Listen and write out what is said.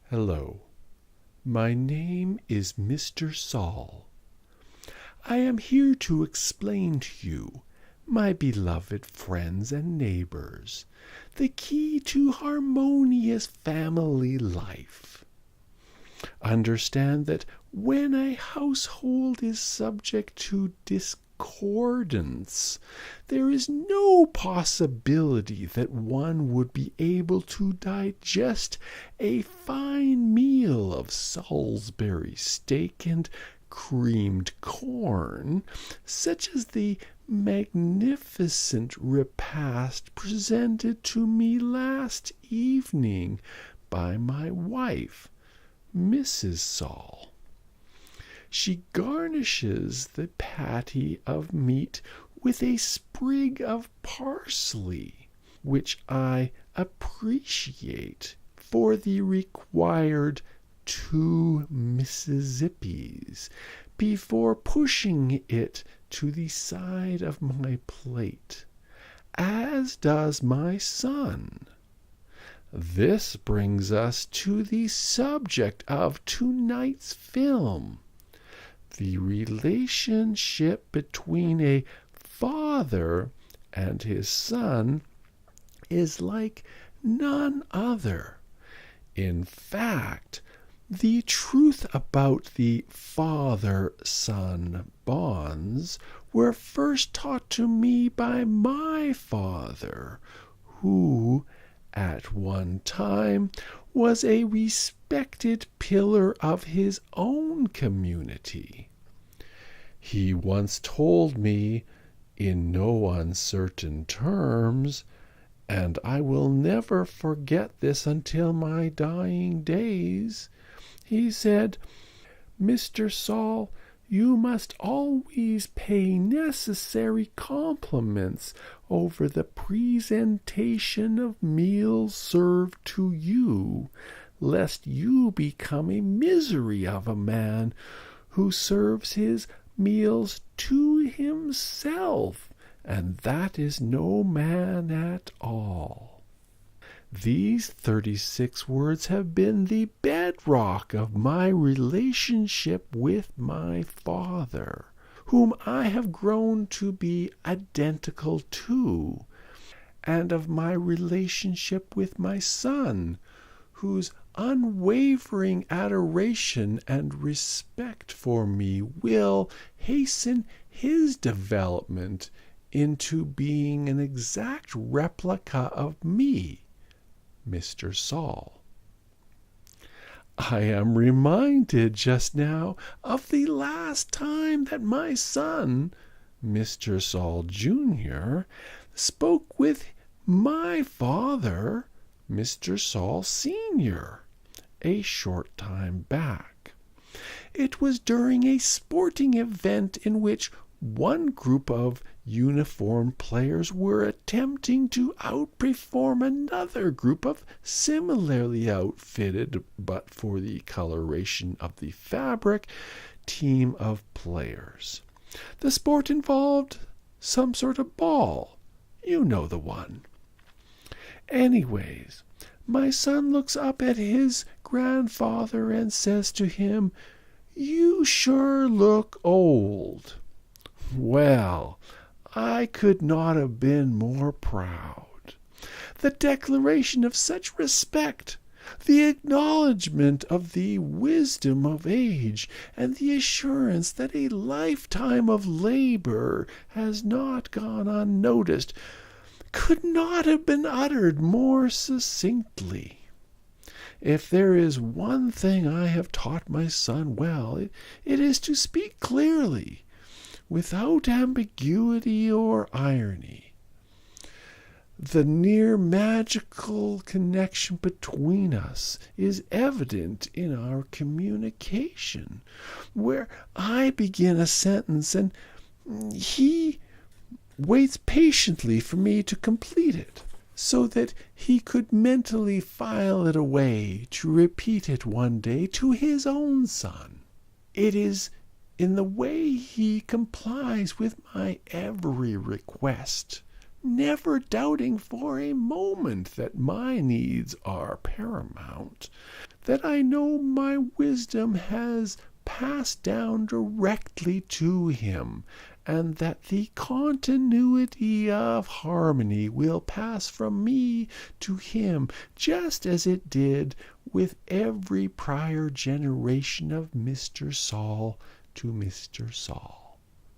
Hello, my name is Mr. Saul. I am here to explain to you, my beloved friends and neighbors, the key to harmonious family life. Understand that when a household is subject to discordance, there is no possibility that one would be able to digest a fine meal of Salisbury steak and creamed corn, such as the magnificent repast presented to me last evening by my wife, Mrs. Saul. She garnishes the patty of meat with a sprig of parsley, which I appreciate for the required 2 Mississippis before pushing it to the side of my plate, as does my son. This brings us to the subject of tonight's film, the relationship between a father and his son is like none other. In fact, the truth about the father-son bonds were first taught to me by my father, who, at one time, was a respected pillar of his own community. He once told me, in no uncertain terms, and I will never forget this until my dying days, he said, "Mr. Saul, you must always pay necessary compliments over the presentation of meals served to you, lest you become a misery of a man who serves his meals to himself, and that is no man at all." These 36 words have been the bedrock of my relationship with my father, whom I have grown to be identical to, and of my relationship with my son, whose unwavering adoration and respect for me will hasten his development into being an exact replica of me, Mr. Saul. I am reminded just now of the last time that my son, Mr. Saul Jr., spoke with my father, Mr. Saul Sr., a short time back. It was during a sporting event in which one group of uniformed players were attempting to outperform another group of similarly outfitted, but for the coloration of the fabric, team of players. The sport involved some sort of ball. You know the one. Anyways, my son looks up at his grandfather and says to him, "You sure look old." Well, I could not have been more proud. The declaration of such respect, the acknowledgment of the wisdom of age, and the assurance that a lifetime of labor has not gone unnoticed, could not have been uttered more succinctly. If there is one thing I have taught my son well, it is to speak clearly, without ambiguity or irony. The near magical connection between us is evident in our communication, where I begin a sentence and he waits patiently for me to complete it, so that he could mentally file it away to repeat it one day to his own son. It is in the way he complies with my every request, never doubting for a moment that my needs are paramount, that I know my wisdom has passed down directly to him, and that the continuity of harmony will pass from me to him, just as it did with every prior generation of Mr. Saul to Mr. Saul.